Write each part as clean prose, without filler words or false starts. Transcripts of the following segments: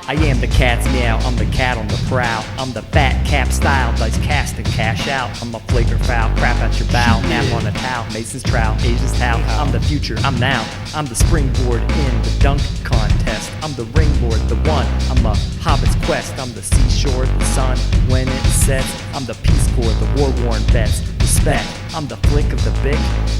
I am the cat's meow, I'm the cat on the prowl. I'm the fat cap style, dice cast and cash out. I'm a flagrant foul, crap out your bow. Nap on a towel, Mason's trowel, Asia's towel. I'm the future, I'm now. I'm the springboard in the dunk contest. I'm the ringlord, the one. I'm a hobbit's quest. I'm the seashore, the sun when it sets. I'm the Peace Corps, the war-worn vets. Respect. I'm the flick of the Bic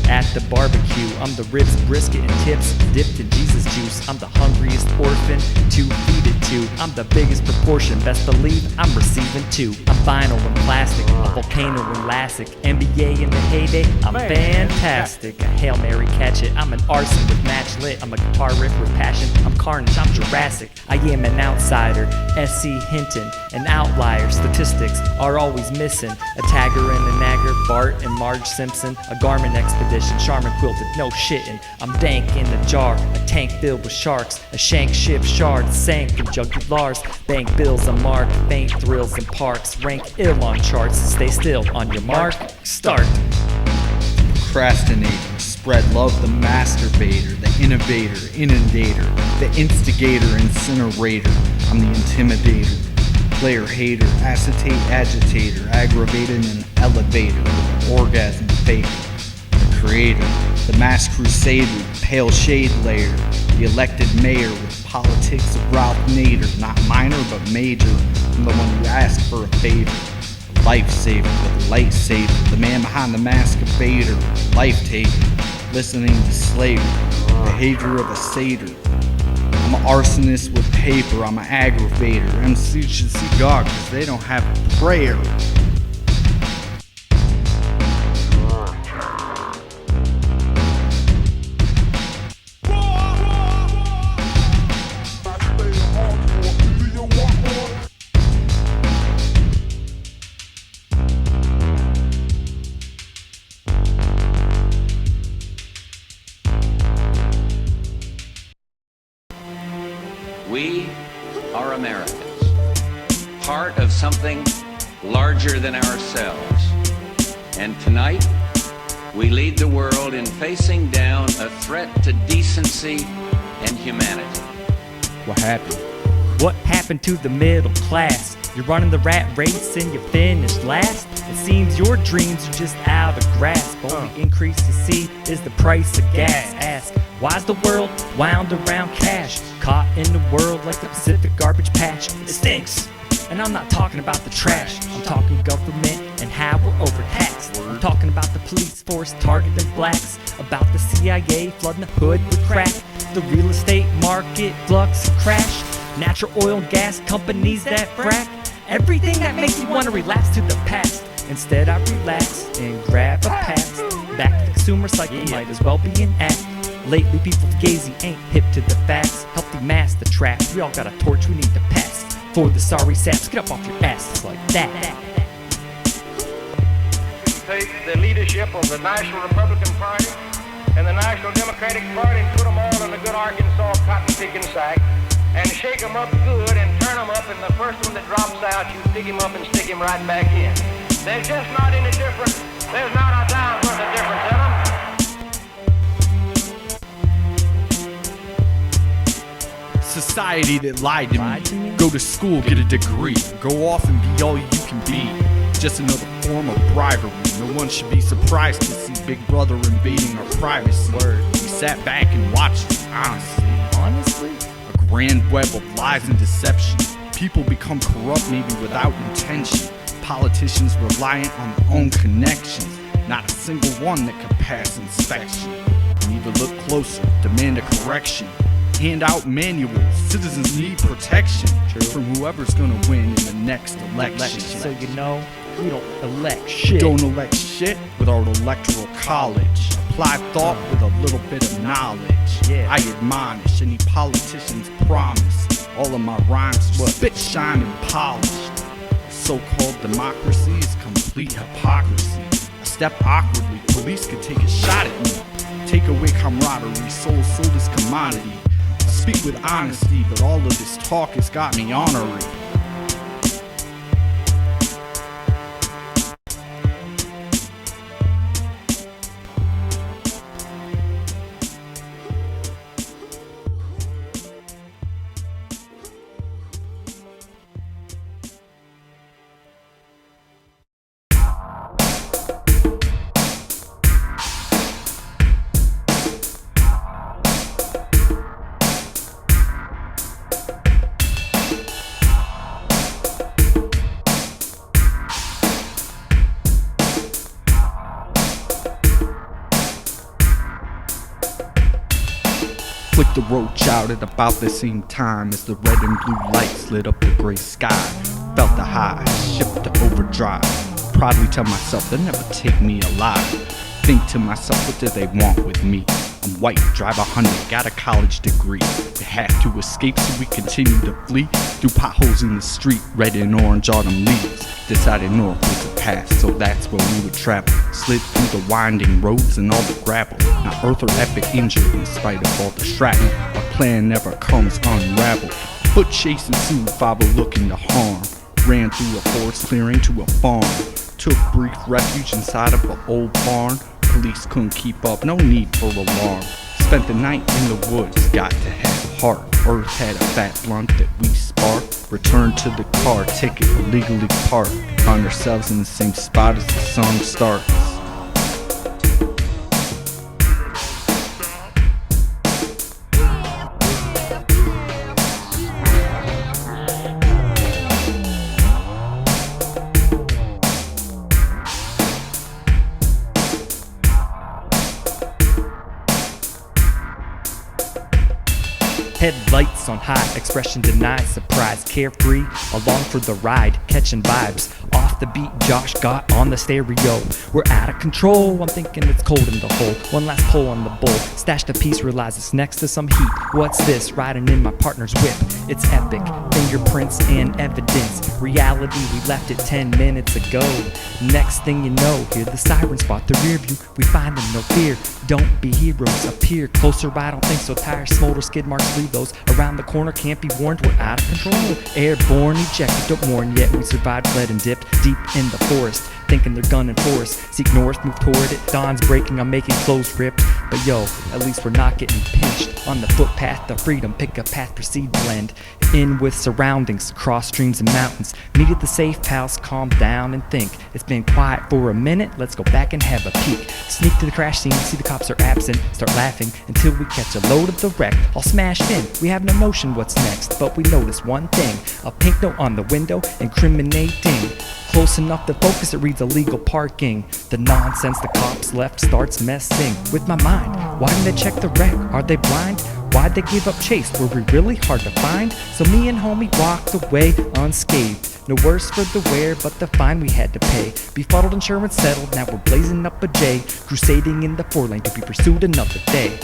at the barbecue. I'm the ribs, brisket, and tips dipped in Jesus juice. I'm the hungriest orphan to feed it to. I'm the biggest proportion, best believe I'm receiving two. I'm vinyl and plastic, a volcano and elastic. NBA in the heyday, I'm fantastic. A Hail Mary, catch it. I'm an arson with match lit. I'm a guitar riff with passion. I'm carnage, I'm Jurassic. I am an outsider, S.C. Hinton, an outlier. Statistics are always missing. A tagger and a nagger, Bart and Marge Simpson. A garment expedition, Charmin quilted, no shitting. I'm dank in a jar, a tank filled with sharks. A shank ship shard sank in jugulars. Bank bills a mark, faint thrills in parks. Rank ill on charts, stay still on your mark, start. Procrastinator, spread love, the masturbator, the innovator, inundator, the instigator, incinerator. I'm the intimidator, player hater, acetate agitator, aggravated and elevator, orgasm faker, the creator, the mass crusader, pale shade layer, the elected mayor with politics of Ralph Nader, not minor but major. I'm the one who asked for a favor. Lifesaver with a lightsaber, the man behind the mask of Vader, life taker, listening to slavery, behavior of a satyr. I'm an arsonist with paper, I'm an aggravator. MCs should see God cause they don't have a prayer. We are Americans, part of something larger than ourselves. And tonight, we lead the world in facing down a threat to decency and humanity. What happened? What happened to the middle class? You're running the rat race and you finished last? It seems your dreams are just out of grasp. Only increase you see is the price of gas. Ask, why's the world wound around cash? Caught in the world like the Pacific garbage patch. It stinks. And I'm not talking about the trash. I'm talking government and how we're overtaxed. I'm talking about the police force targeting blacks. About the CIA flooding the hood with crack. The real estate market flux and crash. Natural oil and gas companies that frack. Everything that makes you want to relapse to the past. Instead I relax and grab a pass. Back to the consumer cycle, might as well be an act. Lately people gazy ain't hip to the facts. Healthy mass the trap, we all got a torch we need to pass. For the sorry saps, get up off your asses like that. Take the leadership of the National Republican Party and the National Democratic Party and put them all in a good Arkansas cotton picking sack and shake them up good and turn them up, and the first one that drops out, you pick him up and stick him right back in. There's just not any difference. There's not a dime's worth of difference in them. Society that lied to me. Go to school, get a degree, go off and be all you can be. Just another form of bribery. No one should be surprised to see Big Brother invading our privacy. We sat back and watched it, honestly. A grand web of lies and deception. People become corrupt maybe without intention. Politicians reliant on their own connections. Not a single one that could pass inspection. We need to look closer, demand a correction. Hand out manuals, citizens need protection from whoever's gonna win in the next election. So you know, we don't elect shit. Don't elect shit without electoral college. Apply thought with a little bit of knowledge. I admonish any politician's promise. All of my rhymes are spit, shine, and polished. So-called democracy is complete hypocrisy. I step awkwardly, police could take a shot at me. Take away camaraderie, sold as commodity. I speak with honesty, but all of this talk has got me ornery. Flicked the roach out at about the same time as the red and blue lights lit up the gray sky. Felt the high, shift to overdrive. Proudly tell myself they'll never take me alive. Think to myself, what do they want with me? I'm white, drive 100, got a college degree. They had to escape, so we continued to flee through potholes in the street, red and orange autumn leaves. Decided north was the path, so that's where we would travel. Slid through the winding roads and all the gravel. Now Erth or epic injured in spite of all the shrapnel. Our plan never comes unraveled. Foot chase ensued, father looking to harm. Ran through a forest clearing to a farm. Took brief refuge inside of an old barn. Police couldn't keep up, no need for alarm. Spent the night in the woods, got to have heart. Erth had a fat blunt that we sparked. Returned to the car, ticket illegally parked. Found ourselves in the same spot as the song starts. Headlights on high, expression denied, surprise, carefree, along for the ride, catching vibes. Off the beat, Josh got on the stereo. We're out of control, I'm thinking it's cold in the hole. One last pull on the bowl, stashed a piece, realize it's next to some heat. What's this, riding in my partner's whip? It's epic, fingerprints and evidence. Reality, we left it 10 minutes ago. Next thing you know, hear the siren spot the rear view. We find them, no fear, don't be heroes. Appear closer, I don't think so. Tires smolder, skid marks, leave those around the corner, can't be warned, we're out of control. Airborne, ejected, don't warn yet. We survived, fled and dipped deep in the forest, thinking they're gunning for us. Seek north, move toward it. Dawn's breaking, I'm making clothes ripped. But yo, at least we're not getting pinched. On the footpath to freedom, pick a path, proceed, blend in with surroundings, cross streams and mountains. Meet at the safe house, calm down and think. It's been quiet for a minute, let's go back and have a peek. Sneak to the crash scene, see the cops are absent. Start laughing until we catch a load of the wreck. All smashed in, we have no notion what's next, but we notice one thing. A pink note on the window, incriminating. Close enough to focus, it reads illegal parking. The nonsense the cops left starts messing with my mind. Why didn't they check the wreck? Are they blind? Why'd they give up chase? Were we really hard to find? So me and homie walked away unscathed. No worse for the wear, but the fine we had to pay. Befuddled, insurance settled, now we're blazing up a J. Crusading in the 4-lane to be pursued another day.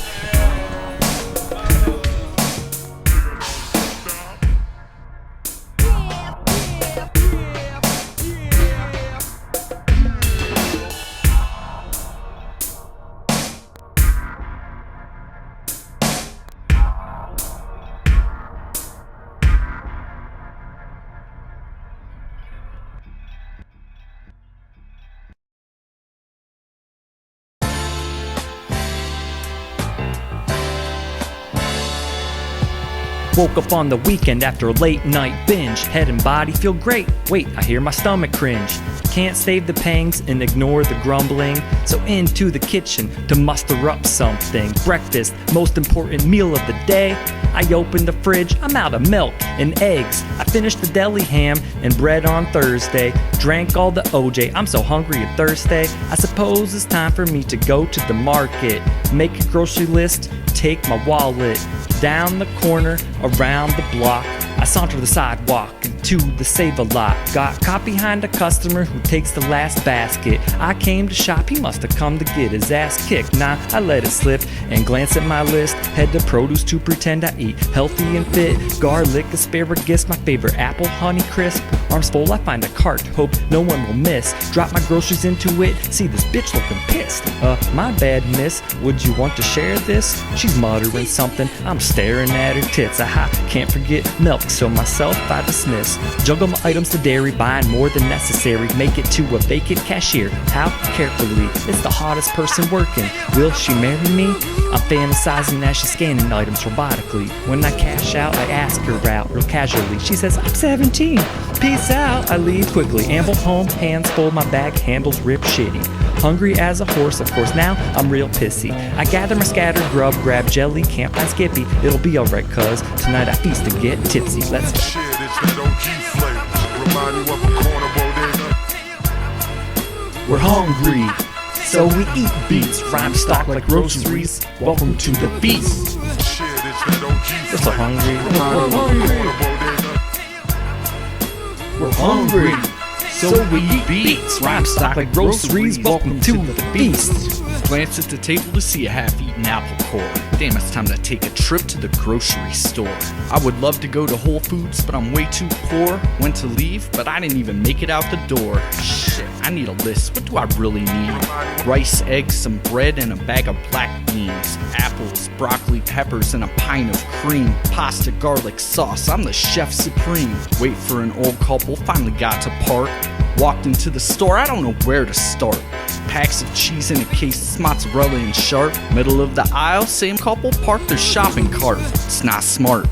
Woke up on the weekend after a late night binge. Head and body feel great. Wait, I hear my stomach cringe. Can't save the pangs and ignore the grumbling. So into the kitchen to muster up something. Breakfast, most important meal of the day. I opened the fridge, I'm out of milk and eggs. I finished the deli ham and bread on Thursday. Drank all the OJ, I'm so hungry and thirsty. I suppose it's time for me to go to the market. Make a grocery list, take my wallet. Down the corner, around the block, I saunter the sidewalk into the Save-A-Lot. Got caught behind a customer who takes the last basket. I came to shop, he must have come to get his ass kicked. Nah, I let it slip and glance at my list. Head to produce to pretend I eat healthy and fit. Garlic, asparagus, my favorite apple, honey crisp. Arms full, I find a cart, hope no one will miss. Drop my groceries into it, see this bitch looking pissed. My bad miss, would you want to share this? She's muttering something, I'm staring at her tits. Aha, can't forget milk, so myself I dismiss. Juggle my items to dairy, buying more than necessary. Make it to a vacant cashier, how carefully. It's the hottest person working, will she marry me? I'm fantasizing as she's scanning items robotically. When I cash out, I ask her out real casually. She says, I'm 17, peace out. I leave quickly, amble home, hands full, my bag handles rip shitty. Hungry as a horse, of course, now I'm real pissy. I gather my scattered grub, grab jelly, can't find Skippy. It'll be alright, cuz tonight I feast and get tipsy. Let's go. Shit, it's that OG flavor. Remind you of a corner bodega. We're hungry, so we eat beats. Rhyme stock like groceries. Welcome to the feast. Shit, it's that OG We're so hungry. We're hungry, so we eat beats. Rhyme stock like groceries, welcome to the feast. Glance at the table to see a half-eaten apple core. Damn, it's time to take a trip to the grocery store. I would love to go to Whole Foods, but I'm way too poor. Went to leave, but I didn't even make it out the door. Shit, I need a list, what do I really need? Rice, eggs, some bread, and a bag of black beans. Apples, broccoli, peppers, and a pint of cream. Pasta, garlic sauce, I'm the chef supreme. Wait for an old couple, finally got to park. Walked into the store, I don't know where to start. Packs of cheese in a case, mozzarella and sharp. Middle of the aisle, same couple parked their shopping cart. It's not smart.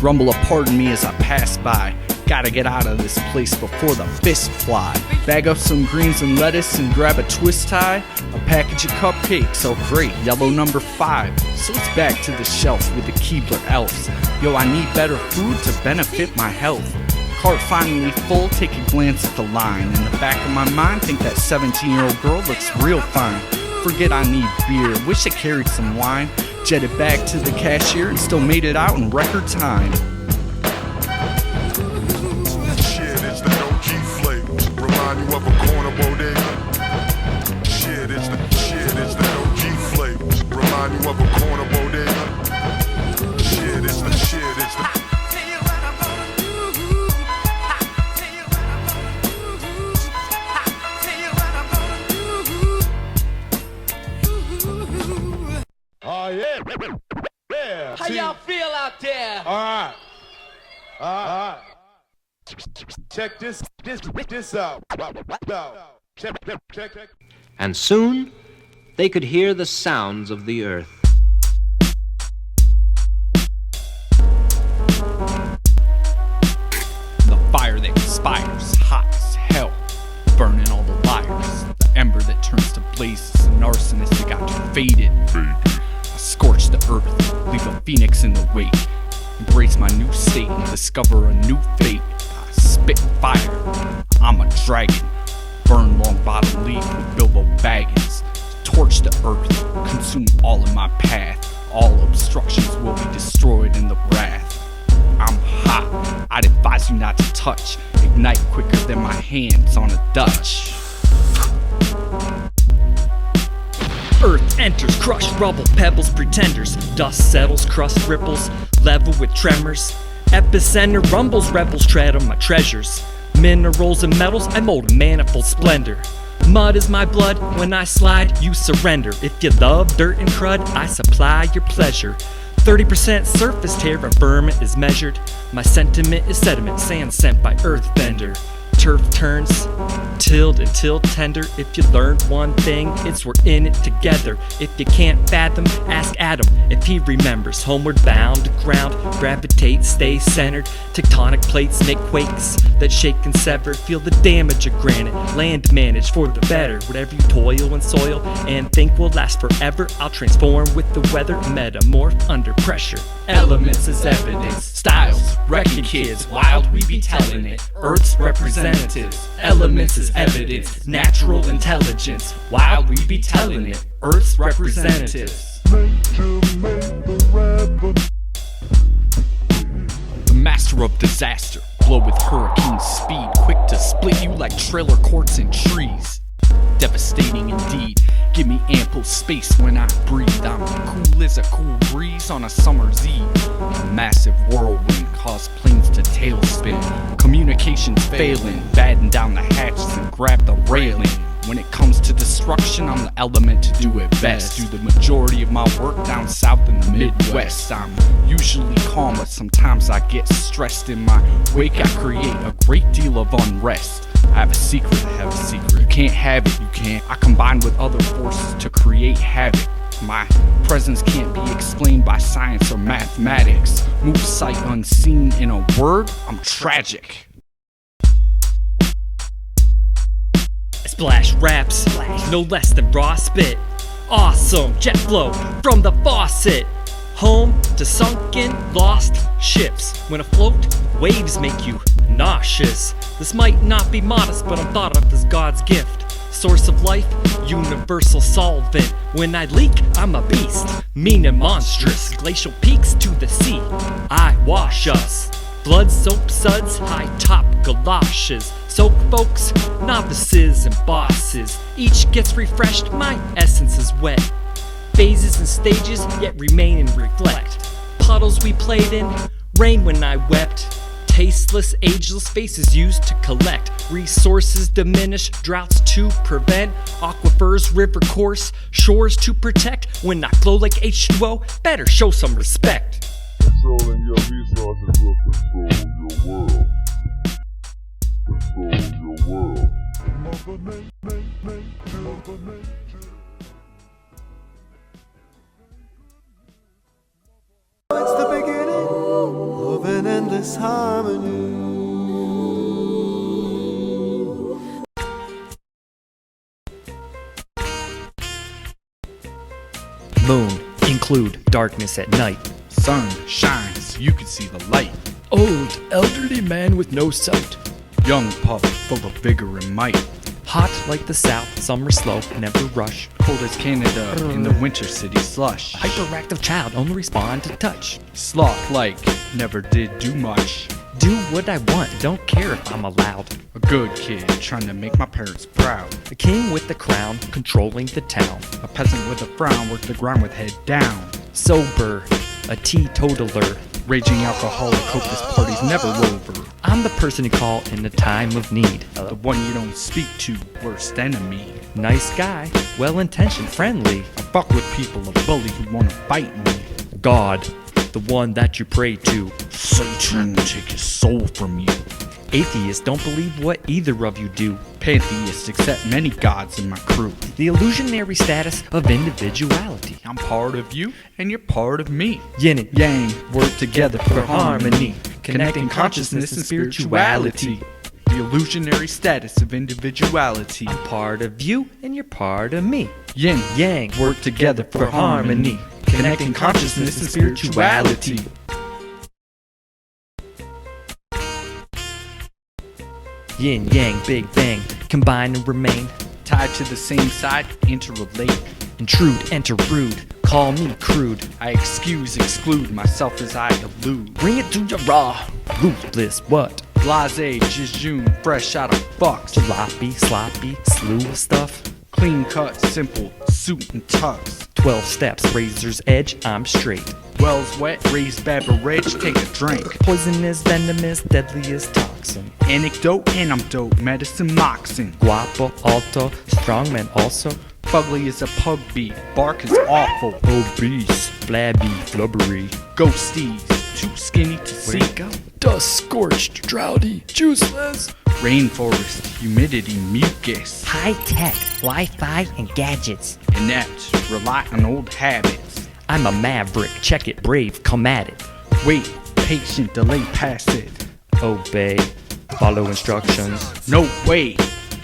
Grumble a pardon me as I pass by. Gotta get out of this place before the fists fly. Bag up some greens and lettuce and grab a twist tie. A package of cupcakes, oh great, yellow number 5. So it's back to the shelf with the Keebler elves. Yo, I need better food to benefit my health. Cart finally full, take a glance at the line. In the back of my mind, think that 17-year-old girl looks real fine. Forget I need beer, wish I carried some wine. Jetted back to the cashier and still made it out in record time. Shit, it's the OG flavor. Remind you of a corner bodega. Shit, it's the OG flavor. Remind you of a corner bodega. Shit, it's the Oh yeah. Yeah. How y'all feel out there? All right. Check this out. Check. And soon they could hear the sounds of the earth. The fire that conspires, hot as hell, burning all the liars. The ember that turns to blazes, an arsonist that got faded. I scorch the earth, leave a phoenix in the wake. Embrace my new state and discover a new fate. I spit fire, I'm a dragon. Burn long bottom leaf with Bilbo Baggins. Torch the earth, consume all in my path. All obstructions will be destroyed in the wrath. I'm hot, I'd advise you not to touch. Ignite quicker than my hands on a Dutch. Earth enters, crushed rubble, pebbles, pretenders. Dust settles, crust ripples, level with tremors. Epicenter rumbles, rebels tread on my treasures. Minerals and metals, I mold in manifold splendor. Mud is my blood, when I slide, you surrender. If you love dirt and crud, I supply your pleasure. 30% surface terra firmament is measured. My sentiment is sediment, sand sent by earthbender. Turf turns, tilled until tender. If you learn one thing, it's we're in it together. If you can't fathom, ask Adam if he remembers. Homeward bound to ground, gravitate, stay centered. Tectonic plates make quakes that shake and sever. Feel the damage of granite, land managed for the better. Whatever you toil and soil and think will last forever, I'll transform with the weather, metamorph under pressure. Elements as evidence, styles, wrecking kids, wild we be telling it. Earth's representatives, elements as evidence, natural intelligence, wild we be telling it. Earth's representatives. The master of disaster, blow with hurricane speed, quick to split you like trailer courts and trees. Devastating indeed, give me ample space when I breathe. I'm cool as a cool breeze on a summer's eve. A massive whirlwind caused planes to tailspin. Communications failing, batten down the hatches and grab the railing. When it comes to destruction, I'm the element to do it best. Do the majority of my work down south in the Midwest. I'm usually calm, but sometimes I get stressed. In my wake, I create a great deal of unrest. I have a secret, You can't have it, you can't. I combine with other forces to create havoc. My presence can't be explained by science or mathematics. Move sight unseen, in a word, I'm tragic. Splash raps, no less than raw spit. Awesome jet flow from the faucet. Home to sunken, lost ships. When afloat, waves make you nauseous. This might not be modest, but I'm thought of as God's gift. Source of life, universal solvent. When I leak, I'm a beast, mean and monstrous. Glacial peaks to the sea, I wash us. Blood, soap, suds, high top galoshes. Soak folks, novices and bosses. Each gets refreshed, my essence is wet. Phases and stages, yet remain and reflect. Puddles we played in, rain when I wept. Tasteless, ageless faces used to collect. Resources diminish, droughts to prevent. Aquifers, river course, shores to protect. When I flow like H2O, better show some respect. Controlling your resources will control your world. Control your world. It's the beginning of an endless harmony. Moon, include darkness at night. Sun shines, you can see the light. Old, elderly man with no sight. Young pup, full of vigor and might. Hot like the south, summer slow, never rush. Cold as Canada, in the winter city slush. Hyperactive child, only respond to touch. Sloth-like, never did do much. Do what I want, don't care if I'm allowed. A good kid, trying to make my parents proud. A king with the crown, controlling the town. A peasant with a frown, work the ground with head down. Sober, a teetotaler. Raging alcoholic, hope this party's never over. I'm the person you call in a time of need. The one you don't speak to, worst enemy. Nice guy, well-intentioned, friendly. I fuck with people, a bully who wanna bite me. God, the one that you pray to. Satan, take his soul from you. Atheists don't believe what either of you do. Pantheists accept many gods in my crew. The illusionary status of individuality. I'm part of you, and you're part of me. Yin and Yang, work together for harmony. Connecting consciousness and spirituality. The illusionary status of individuality. I'm part of you, and you're part of me. Yin, Yang, work together for harmony. Connecting consciousness and spirituality. Yin Yang, Big Bang, combine and remain. Tied to the same side, interrelate. Intrude, enter rude, call me crude. I exclude myself as I elude. Bring it to your raw, ruthless what? Blase, jejune, fresh out of fucks. Jalopy, sloppy, slew of stuff. Clean cut, simple, suit and tux. 12 steps, razor's edge, I'm straight. Wells wet, raised beverage, take a drink. Poisonous, venomous, deadliest toxin. Anecdote, antidote, medicine, moxin. Guapo, alto, strongman also. Fugly is a pug beat, bark is awful. Obese, flabby, flubbery. Ghosties, too skinny to see. Where'd it go? Dust scorched, droughty, juiceless. Rainforest, humidity, mucus. High-tech, Wi-Fi and gadgets. Inept, rely on old habits. I'm a maverick, check it, brave, come at it. Wait, patient, delay, pass it. Obey, follow instructions. No way,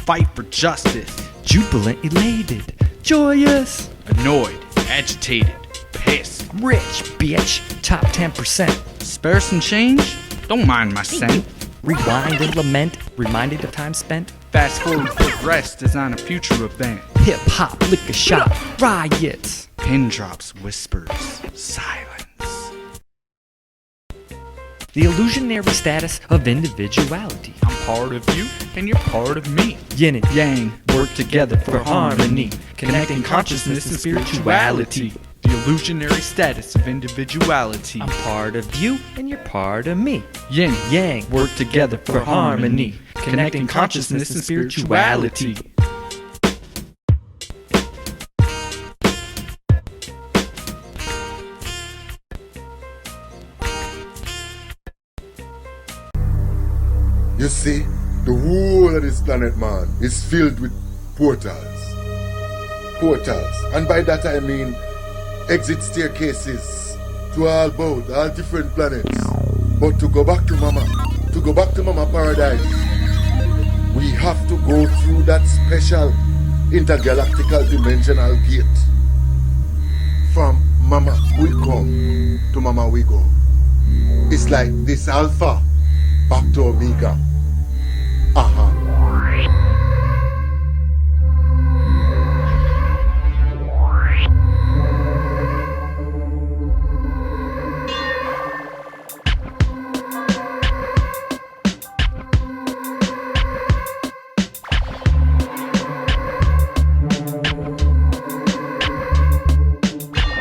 fight for justice. Jubilant, elated, joyous. Annoyed, agitated, pissed. Rich, bitch, top 10%. Spare some change? Don't mind my cent. Rewind and lament, reminded of time spent. Fast forward for rest is on a future event. Hip hop, liquor shop, riots. Pin drops, whispers, silence. The illusionary status of individuality. I'm part of you, and you're part of me. Yin and Yang, work together for harmony. Connecting consciousness and spirituality. The illusionary status of individuality. I'm part of you, and you're part of me. Yin, Yang, work together for harmony. Connecting consciousness and spirituality. You see, the whole of this planet, man, is filled with portals. Portals. And by that I mean exit staircases to all different planets. But to go back to Mama Paradise, we have to go through that special intergalactical dimensional gate. From Mama we come to Mama we go. It's like this Alpha back to Omega.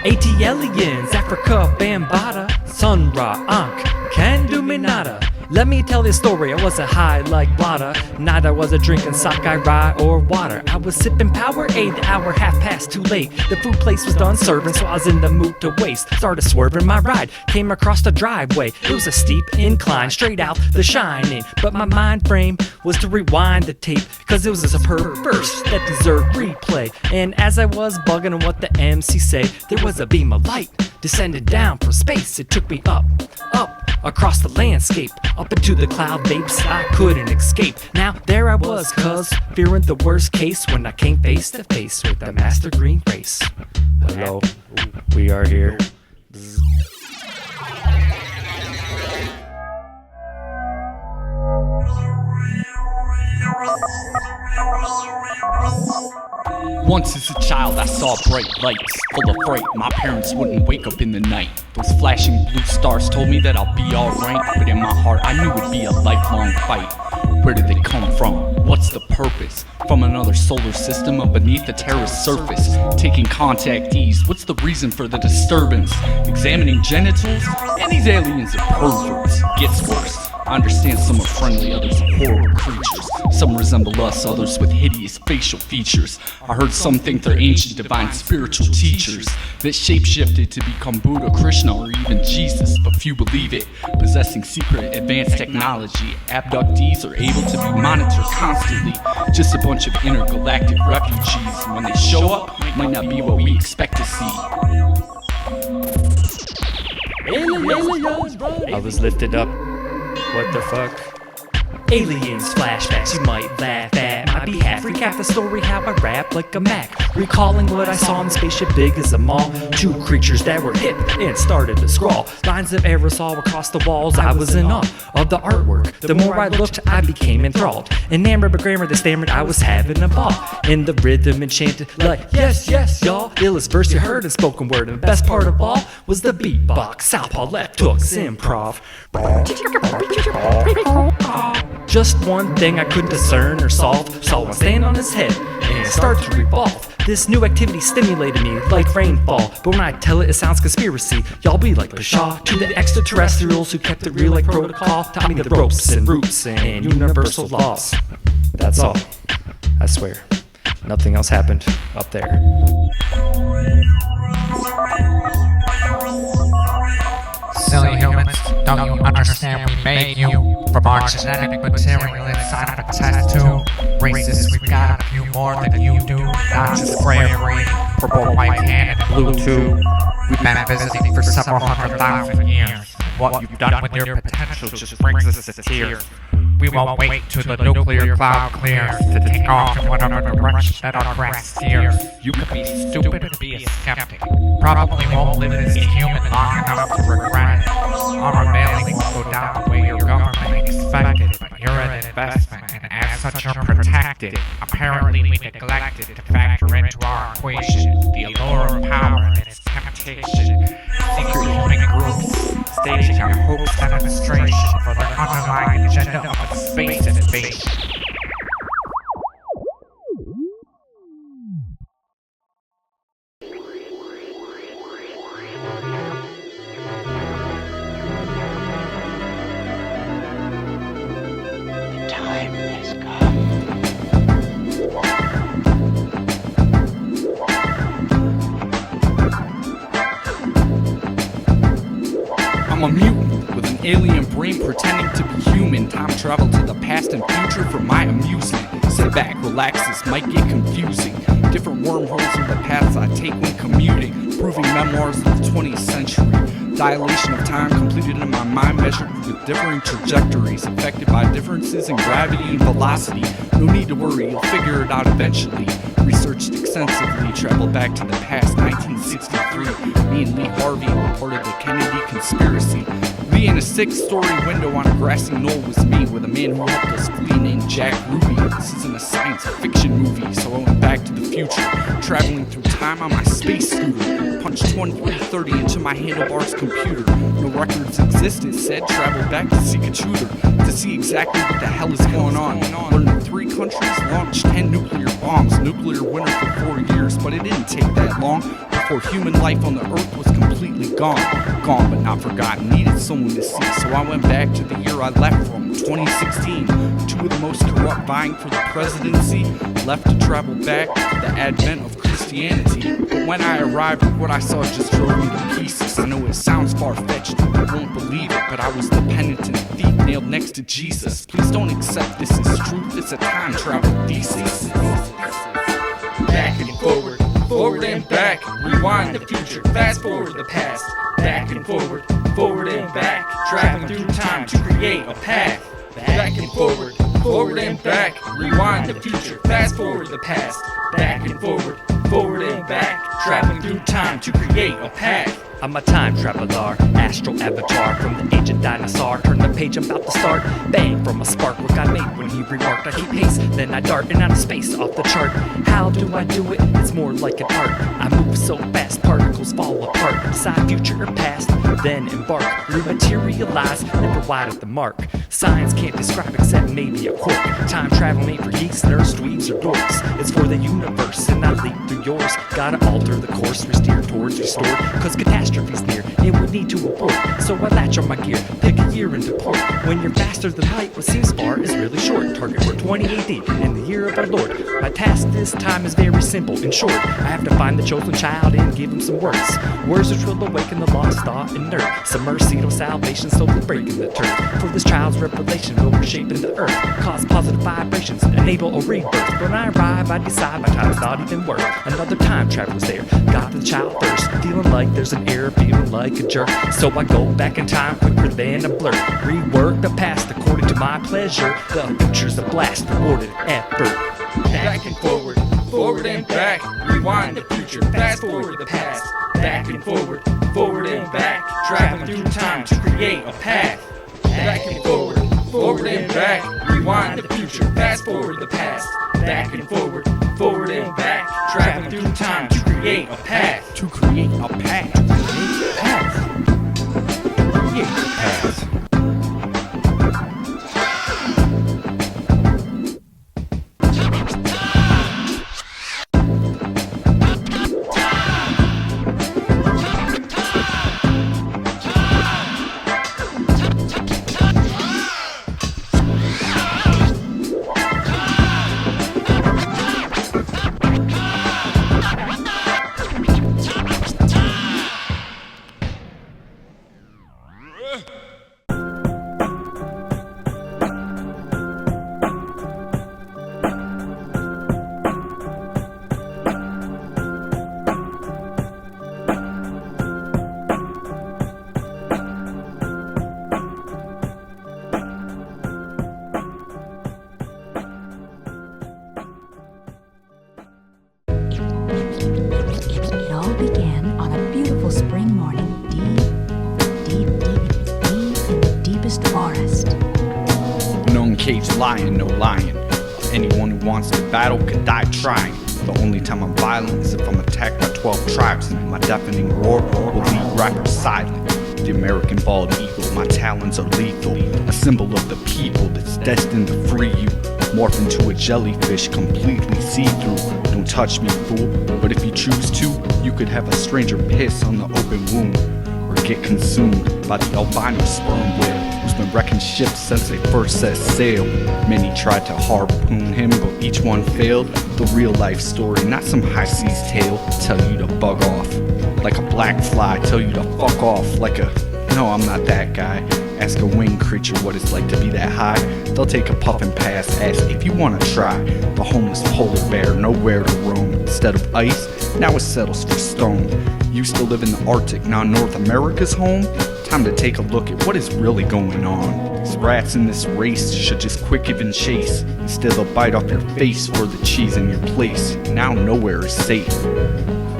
ATLians, Africa, Bambata, Sun Ra, Ankh, can do me nada. Let me tell this story, I wasn't high like Blada. Neither was I drinking sake, rye, or water. I was sipping Powerade, the hour half past too late. The food place was done serving, so I was in the mood to waste. Started swerving my ride, came across the driveway. It was a steep incline, straight out the shining. But my mind frame was to rewind the tape, cause it was a superb verse that deserved replay. And as I was bugging on what the MC say, there was a beam of light descending down from space. It took me up, across the landscape, up into the cloud vapes I couldn't escape. Now there I was, cuz fearing the worst case when I came face to face with the master green race. Hello, we are here. Once as a child I saw bright lights, full of fright. My parents wouldn't wake up in the night. Those flashing blue stars told me that I'll be alright, but in my heart I knew it'd be a lifelong fight. Where did they come from? What's the purpose? From another solar system or beneath the terrace surface? Taking contactees, what's the reason for the disturbance? Examining genitals? And these aliens are perverts. Gets worse. I understand some are friendly, others are horrible creatures. Some resemble us, others with hideous facial features. I heard some think they're ancient divine spiritual teachers that shapeshifted to become Buddha, Krishna, or even Jesus, but few believe it. Possessing secret advanced technology, abductees are able to be monitored constantly. Just a bunch of intergalactic refugees, and when they show up, might not be what we expect to see. I was lifted up. What the fuck? Aliens, flashbacks, you might laugh at my behalf. Recap the story how I rap like a Mac, recalling what I saw in the spaceship big as a mall. Two creatures that were hip and started to scrawl lines of aerosol across the walls. I was in awe of the artwork. The more I looked, I became enthralled. Enamored by grammar, they stammered, I was having a ball. And the rhythm enchanted like, yes, yes, y'all. Illest verse you heard in spoken word. And the best part of all was the beatbox, southpaw, left hooks, improv. Just one thing I couldn't discern or solve. Saw one stand on his head and start to revolve. This new activity stimulated me like rainfall. But when I tell it, it sounds conspiracy. Y'all be like pshaw to the extraterrestrials who kept it real like protocol. Taught me the ropes and roots and universal laws. That's all. I swear. Nothing else happened up there. Silly humans, don't you understand we made you from our genetic material inside of a test tube? Racist, we got a few more than you do. Not just bravery, purple, white hand, and blue too. We've been visiting for several 100,000 years. What you've done with your potential just brings us to tears. We won't wait till the nuclear cloud clears to take off in whatever direction that our grass steers. You could be stupid and be a skeptic. Probably won't live as a human long enough to regret it. Our unveiling won't go down the way your government expected, but you're an investment, and as such you're protected. Apparently we neglected to factor into our equation the allure of power and its temptation. Secret human groups staging our hopes demonstration for their underlying agenda of space invasion. I'm a mutant with an alien brain pretending to be human. Time travel to the past and future for my amusement. Sit back, relax, this might get confusing. Different wormholes are the paths I take when commuting. Proving memoirs of the 20th century. Dilation of time completed in my mind, measured with differing trajectories, affected by differences in gravity and velocity. No need to worry, you'll figure it out eventually. Researched extensively, traveled back to the past, 1963. Me and Lee Harvey reported the Kennedy conspiracy. Lee in a 6-story window on a grassy knoll was me, with a man who helped us flee named Jack Ruby. This isn't a science fiction movie, so I went back to the future, traveling through time on my space scooter. Punched 2330 into my handlebars computer. No records exist, it said. Traveled back to seek a tutor to see exactly what the hell is going on. Learned that 3 countries launched 10 nuclear bombs. Nuclear winter for 4 years, but it didn't take that long. before human life on the earth was completely gone. Gone but not forgotten, needed someone to see. So I went back to the year I left from, 2016. Two of the most corrupt vying for the presidency left to travel back to the advent of Christianity. But when I arrived, what I saw just drove me to pieces. I know it sounds far-fetched, you won't believe it, but I was the penitent thief nailed next to Jesus. Please don't accept this as truth, it's a time travel thesis. Back and forward, forward and back, rewind the future, fast forward the past. Back and forward, forward and back, traveling through time to create a path. Back and forward, forward and back, rewind the future, fast forward the past. Back and forward, forward and back, traveling through time to create a path. I'm a time traveler, astral avatar from the ancient dinosaur. Turn the page, I'm about to start. Bang from a spark, what God made when he remarked. I keep pace, then I dart in outer space off the chart. How do I do it? It's more like an art. I move so fast, particles fall apart. Decide future or past, then embark. Rematerialize, never wide at the mark. Science can't describe except maybe a quirk. Time travel ain't for geeks, nerds, dweebs, or dorks. It's for the universe, and I leap through yours. Gotta alter the course we steer towards restored. Cause catastrophe's near, it would need to abort. So I latch on my gear, pick a year and deport. When you're faster than light, what seems far is really short. Target for 20 AD, in the year of our Lord. My task this time is very simple. In short, I have to find the chosen child and give him some words. Words which will awaken the lost thought and nerd. Some mercy to salvation, slowly breaking the turf. For this child's revelation will reshape in the earth. Cause positive vibrations, enable a rebirth. When I arrive, I decide my time's not even worth. Another time traveler's there, got the child first. Feeling like there's an error, feeling like a jerk. So I go back in time quicker than a blur. Rework the past according to my pleasure. The future's a blast, rewarded at birth. Back and forward, forward and back, rewind the future, fast forward the past. Back and forward, forward and back, traveling through time to create a path. Back and forward, forward and back, rewind the future, fast forward the past. Back and forward, forward and back, traveling through time to create a path. To create a path. Create a path. Create a path. Lion, no lion. Anyone who wants to battle could die trying. The only time I'm violent is if I'm attacked by 12 tribes. My deafening roar will leave rappers silent. The American bald eagle, my talons are lethal. A symbol of the people that's destined to free you. Morph into a jellyfish, completely see-through. Don't touch me, fool. But if you choose to, you could have a stranger piss on the open wound. Or get consumed by the albino sperm whale who's been wrecking ships since they first set sail. Many tried to harpoon him, but each one failed. The real life story, not some high seas tale. Tell you to bug off like a black fly. Tell you to fuck off like a... No, I'm not that guy. Ask a winged creature what it's like to be that high. They'll take a puff and pass. Ask if you wanna try. The homeless polar bear, nowhere to roam. Instead of ice, now it settles for stone. Used to live in the Arctic, now North America's home. Time to take a look at what is really going on. These rats in this race should just quit giving chase. Instead they'll bite off your face for the cheese in your place. Now nowhere is safe.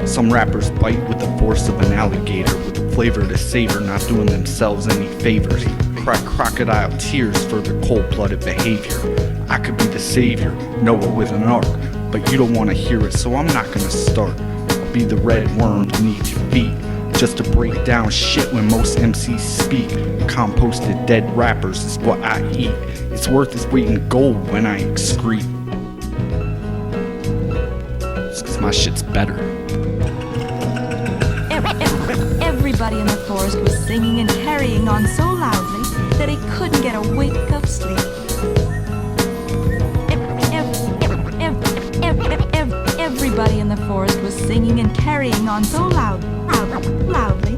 Some rappers bite with the force of an alligator, with the flavor to savor, not doing themselves any favors. Cry crocodile tears for their cold-blooded behavior. I could be the savior, Noah with an ark, but you don't want to hear it, so I'm not gonna start. I'll be the red worm beneath your feet, just to break down shit when most MCs speak. Composted dead rappers is what I eat. It's worth its weight in gold when I excrete. It's 'cause my shit's better. Everybody in the forest was singing and carrying on so loudly that he couldn't get a wink of sleep. Everybody in the forest was singing and carrying on so loudly.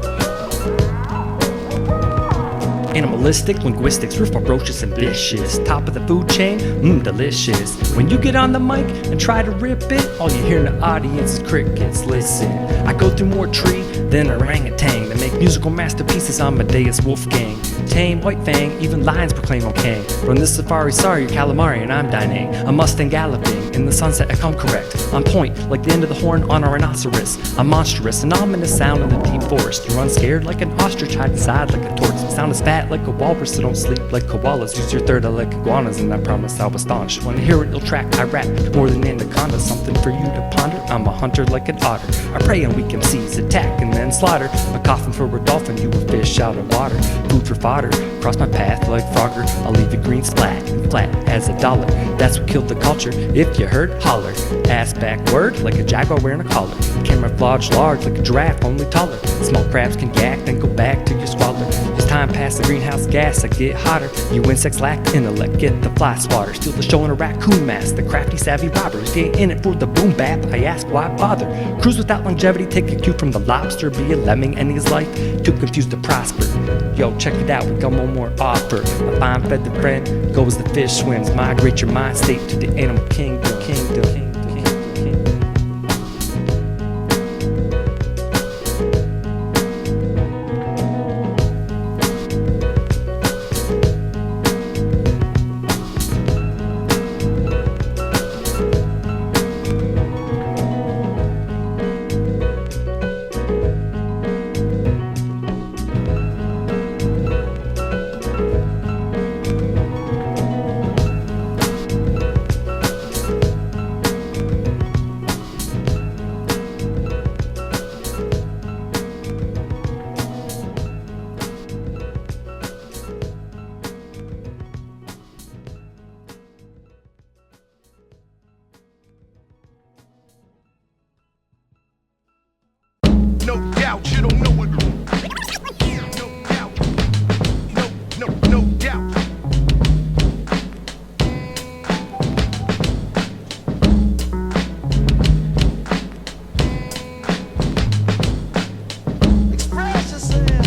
Animalistic linguistics, we're ferocious and vicious. Top of the food chain, delicious. When you get on the mic and try to rip it, all you hear in the audience is crickets. Listen, I go through more tree than orangutan to make musical masterpieces on Amadeus Wolfgang. Tame, white fang, even lions proclaim okay. From this safari, sorry, you're calamari and I'm dining. A Mustang galloping, in the sunset I come correct. On point, like the end of the horn on a rhinoceros. I'm monstrous, an ominous sound in the deep forest. You run scared like an ostrich, hide inside like a tortoise. Sound is fat like a walrus, so don't sleep like koalas. Use your third eye like iguanas, and I promise I was staunch. When I hear it, you'll track, I rap more than anaconda. Something for you to ponder, I'm a hunter like an otter. I prey on weak MCs, attack and then slaughter. A coffin for a dolphin, you a fish out of water. Food for fodder, cross my path like Frogger. I'll leave you green splat and flat as a dollar. That's what killed the culture, if you heard, holler. Ass backward like a jaguar wearing a collar. Camouflage large like a giraffe, only taller. Small crabs can yak, then go back to your squalor. As time past the greenhouse gas, I get hotter. You insects lack intellect, get the fly swatter. Steal the show in a raccoon mask, the crafty savvy robbers. You ain't in it for the boom bap, I ask why bother. Cruise without longevity, take a cue from the lobster. Be a lemming, ending his life, too confused to prosper. Yo, check it out, we got one more offer. A fine feathered friend, go as the fish swims. Migrate your mind state to the animal kingdom. No doubt, you don't know it. No doubt. Express yourself.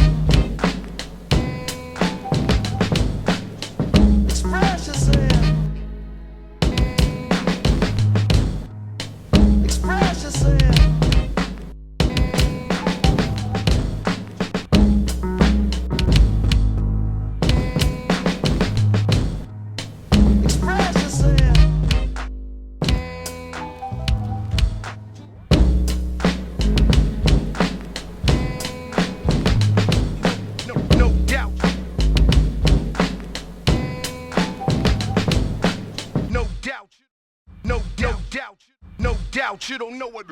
Express yourself. Express yourself. No doubt, you don't know what.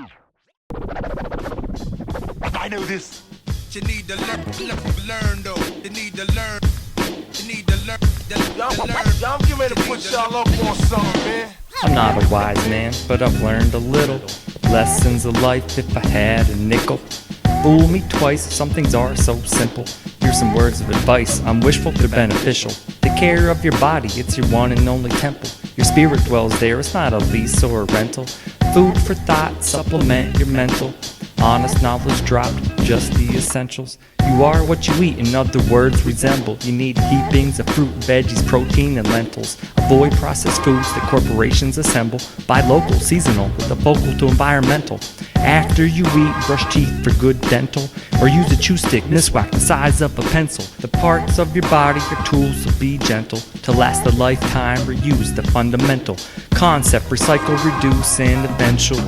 I know this. You need to learn though. You need to learn. You need to learn. Y'all get ready to put y'all up on something, man. I'm not a wise man, but I've learned a little. Lessons of life if I had a nickel. Fool me twice, some things are so simple. Here's some words of advice, I'm wishful, they're beneficial. Take care of your body, it's your one and only temple. Your spirit dwells there, it's not a lease or a rental. Food for thought, supplement your mental. Honest knowledge dropped, just the essentials. You are what you eat, in other words, resemble. You need heapings of fruit, veggies, protein, and lentils. Avoid processed foods that corporations assemble. Buy local, seasonal, with a focal to environmental. After you eat, brush teeth for good dental. Or use a chew stick, miswak the size of a pencil. The parts of your body are tools, so be gentle. To last a lifetime, reuse the fundamental concept. Recycle, reduce, and eventually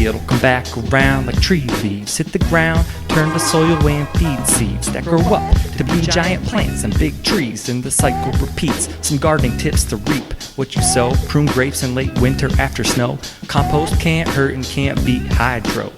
it'll come back around like tree leaves. Hit the ground, turn the soil away and feed seeds that grow up to be giant plants and big trees, and the cycle repeats. Some gardening tips to reap what you sow. Prune grapes in late winter after snow. Compost can't hurt and can't beat hydro.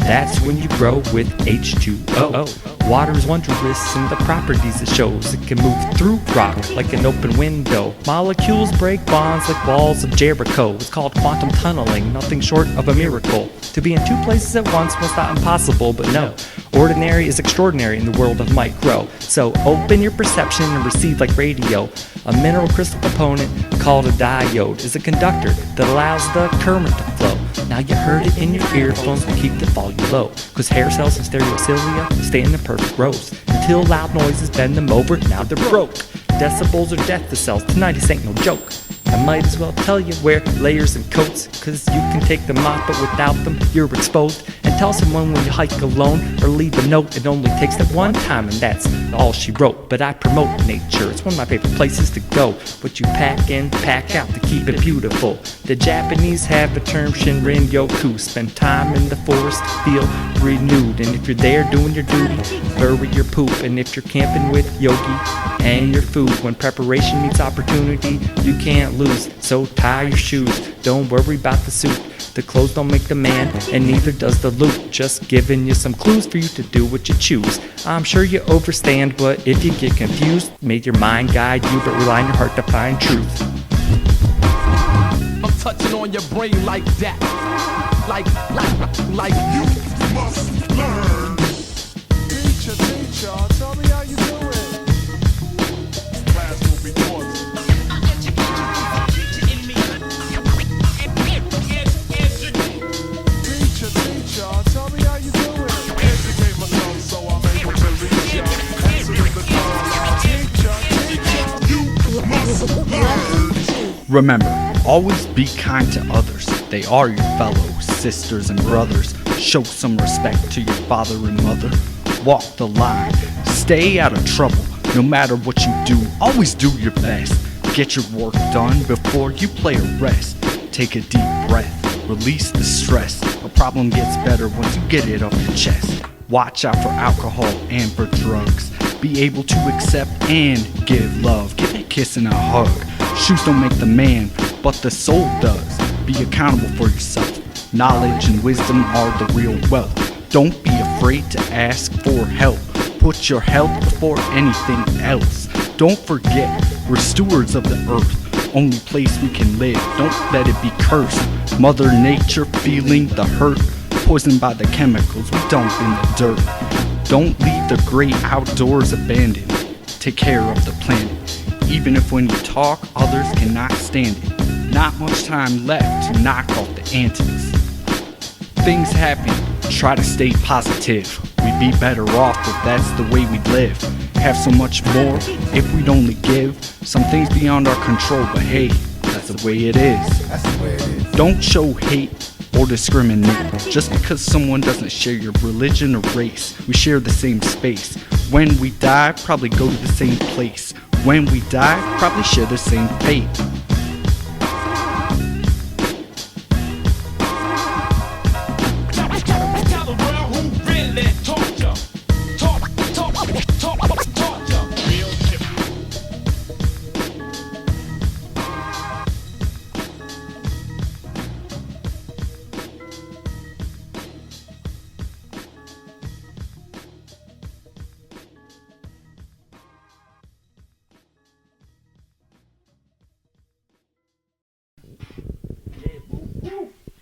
That's when you grow with H2O. Water is wondrous in the properties it shows. It can move through rock like an open window. Molecules break bonds like walls of Jericho. It's called quantum tunneling, nothing short of a miracle. To be in two places at once was not impossible, but no. Ordinary is extraordinary in the world of micro. So open your perception and receive like radio. A mineral crystal component called a diode is a conductor that allows the current to flow. Now you heard it in your earphones, but keep the volume low. Cause hair cells and stereocilia stay in the perfect rows. Until loud noises bend them over, now they're broke. Decibels are death to cells, tonight this ain't no joke. I might as well tell you wear layers and coats, cause you can take them off, but without them you're exposed. And tell someone when you hike alone or leave a note, it only takes that one time and that's all she wrote. But I promote nature, it's one of my favorite places to go. What you pack in, pack out to keep it beautiful. The Japanese have the term Shinrin Yoku, spend time in the forest, feel renewed. And if you're there doing your duty, bury your poop. And if you're camping with Yogi, hang your food. When preparation meets opportunity, you can't lose. So tie your shoes, don't worry about the suit. The clothes don't make the man, and neither does the loot. Just giving you some clues for you to do what you choose. I'm sure you overstand, but if you get confused, may your mind guide you, but rely on your heart to find truth. I'm touching on your brain like that. Like you must learn. Teacher, tell me how you do it. Class will be taught. Teacher, tell me how you do it. Educate myself so I'm able to reach y'all. Answering the call. Teacher, you must learn. Remember, always be kind to others. They are your fellow sisters and brothers. Show some respect to your father and mother. Walk the line. Stay out of trouble. No matter what you do, always do your best. Get your work done before you play a rest. Take a deep breath. Release the stress. A problem gets better once you get it off your chest. Watch out for alcohol and for drugs. Be able to accept and give love. Give a kiss and a hug. Shoes don't make the man, but the soul does. Be accountable for yourself. Knowledge and wisdom are the real wealth. Don't be afraid to ask for help. Put your health before anything else. Don't forget, we're stewards of the earth. Only place we can live, don't let it be cursed. Mother Nature feeling the hurt, poisoned by the chemicals we dump in the dirt. Don't leave the great outdoors abandoned. Take care of the planet. Even if when you talk, others cannot stand it. Not much time left to knock off the antics. Things happen, try to stay positive. We'd be better off if that's the way we live. Have so much more if we'd only give. Some things beyond our control, but hey, that's the way it is. That's the way it is. Don't show hate or discriminate just because someone doesn't share your religion or race. We share the same space. When we die, probably go to the same place. When we die, probably share the same fate.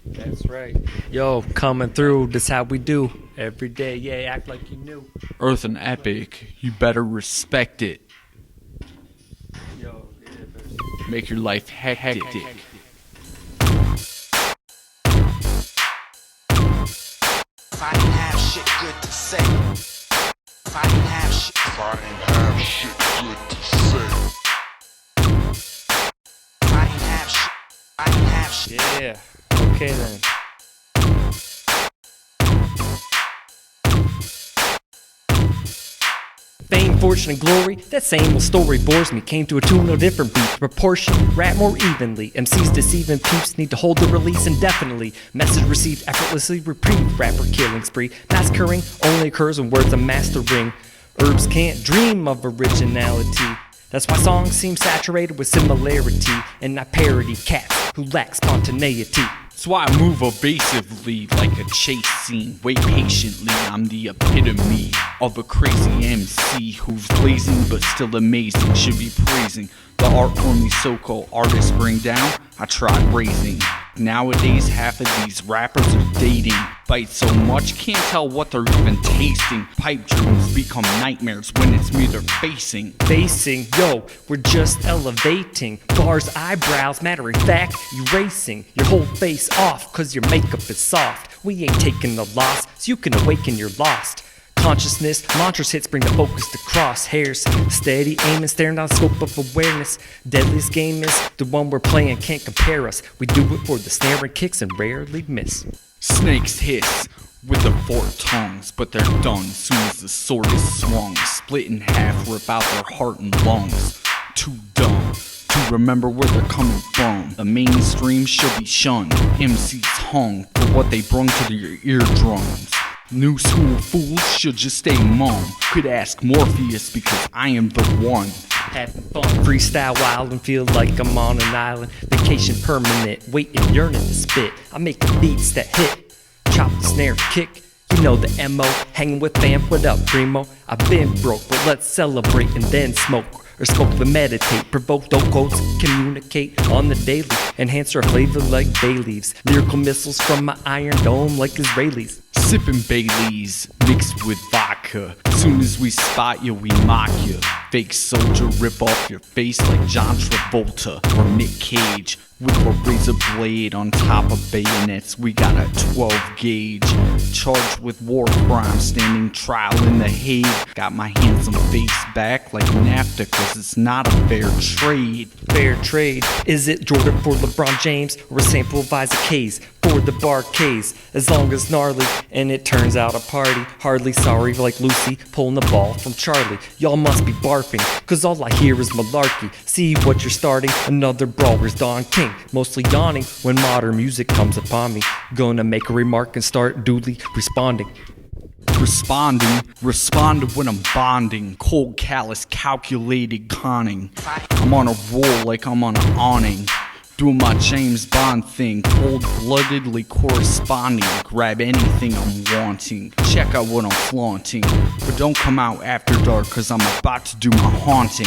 That's right. Yo, coming through, this how we do. Every day, yeah, act like you knew. Erth and Epic, you better respect it. Yo, Make your life hectic. If I didn't have shit good to say. If I didn't have shit. If I didn't have shit good to say. If I didn't have shit. I didn't have shit. yeah. Okay then. Fame, fortune, and glory, that same old story bores me. Came to a tune, no different beat. Proportion, rap more evenly. MCs deceiving peeps need to hold the release indefinitely. Message received effortlessly, reprieve. Rapper killing spree. Massacring only occurs when words are mastering. Herbs can't dream of originality. That's why songs seem saturated with similarity and not parody cats who lack spontaneity. So I move evasively like a chase scene. Wait patiently, I'm the epitome of a crazy MC who's blazing but still amazing. Should be praising the art form these so-called artists bring down. I tried raising. Nowadays half of these rappers are dating. Bite so much, can't tell what they're even tasting. Pipe dreams become nightmares when it's me they're facing. Facing, yo, we're just elevating. Bars, eyebrows, matter of fact, erasing your whole face off, cause your makeup is soft. We ain't taking the loss, so you can awaken your lost consciousness. Mantras hits bring the focus to crosshairs. Steady aiming, staring down the scope of awareness. Deadliest game is the one we're playing, can't compare us. We do it for the snare and kicks and rarely miss. Snakes hiss with their forked tongues, but they're done soon as the sword is swung. Split in half, rip out their heart and lungs. Too dumb to remember where they're coming from. The mainstream should be shunned. MCs hung for what they brung to their eardrums. New school fools should just stay mum. Could ask Morpheus because I am the one. Having fun, freestyle wild and feel like I'm on an island. Vacation permanent, waiting, yearning to spit. I make the beats that hit, chop the snare, kick. You know the MO, hanging with fam, what up, primo? I've been broke, but let's celebrate and then smoke. Or smoke and meditate, provoke dope quotes, communicate on the daily. Enhance our flavor like bay leaves. Lyrical missiles from my iron dome like Israelis. Sipping Baileys mixed with vodka. Soon as we spot you, we mock you. Fake soldier, rip off your face like John Travolta or Nick Cage. With a razor blade on top of bayonets, we got a 12 gauge. Charged with war crimes, standing trial in The Hague. Got my handsome face back like NAFTA, cause it's not a fair trade. Fair trade, is it Jordan for LeBron James? Or a sample of Isaac Hayes for the Barcades? As long as gnarly, and it turns out a party. Hardly sorry like Lucy pulling the ball from Charlie. Y'all must be barfing, cause all I hear is malarkey. See what you're starting, another brawler's Don King. Mostly yawning when modern music comes upon me. Gonna make a remark and start duly responding. Responding when I'm bonding. Cold, callous, calculated conning. I'm on a roll like I'm on an awning. Doing my James Bond thing, cold-bloodedly corresponding. Grab anything I'm wanting, check out what I'm flaunting. But don't come out after dark, cause I'm about to do my haunting.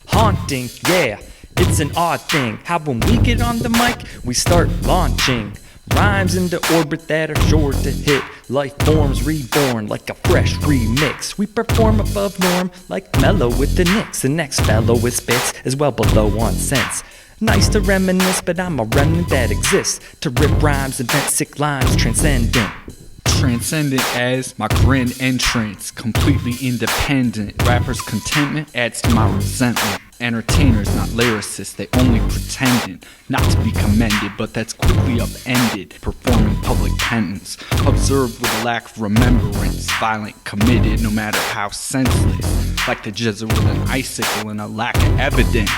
Haunting, yeah, it's an odd thing. How when we get on the mic, we start launching rhymes into orbit that are sure to hit. Life forms reborn like a fresh remix. We perform above norm like Mellow with the Knicks. The next fellow with spits is well below 1 cent. Nice to reminisce, but I'm a remnant that exists to rip rhymes, invent sick lines, transcendent. Transcendent as my grand entrance, completely independent. Rappers' contentment adds to my resentment. Entertainers, not lyricists, they only pretending not to be commended, but that's quickly upended. Performing public penance, observed with a lack of remembrance. Violent, committed, no matter how senseless. Like the Jesuit with an icicle and a lack of evidence.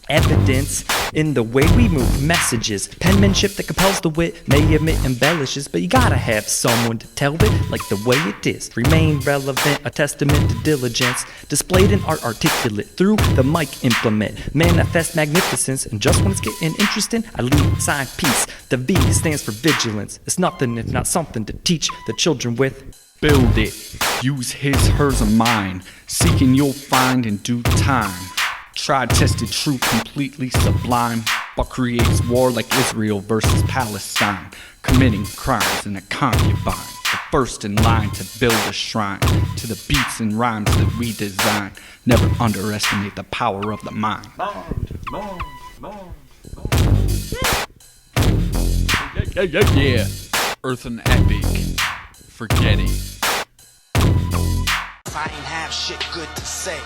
Evidence in the way we move messages. Penmanship that compels the wit may admit embellishes, but you gotta have someone to tell it like the way it is. Remain relevant, a testament to diligence. Displayed in art articulate through the mic implement. Manifest magnificence, and just when it's getting interesting, I leave sign peace. The V stands for vigilance. It's nothing if not something to teach the children with. Build it, use his, hers, or mine. Seeking you'll find in due time. Tried, tested, true, completely sublime, but creates war like Israel versus Palestine, committing crimes in a concubine, the first in line to build a shrine to the beats and rhymes that we design. Never underestimate the power of the mind. Yeah. Erth and Epic, forgetting. I ain't have shit good to say.